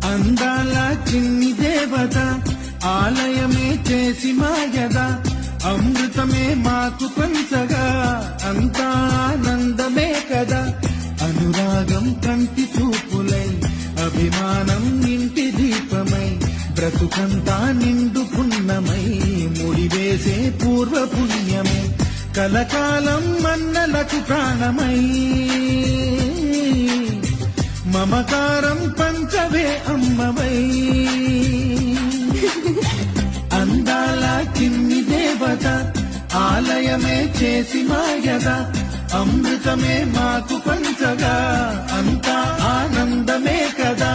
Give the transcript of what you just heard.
అందాల చిన్ని దేవత ఆలయమే చేసి మాయద అమృతమే మాకు పంచగా అంతా ఆనందమే కదా అనురాగం కంటి చూపులై అభిమానం ఇంటి దీపమై బ్రతుకంతా నిండు పుణ్యమై ముడివేసే పూర్వ పుణ్యమే కలకాలం మన్నలకు ప్రాణమై మమకారం పంచవే అమ్మవై అందాల చిన్ని దేవత ఆలయమే చేసి మాయద అమృతమే మాకు పంచగా అంతా ఆనందమే కదా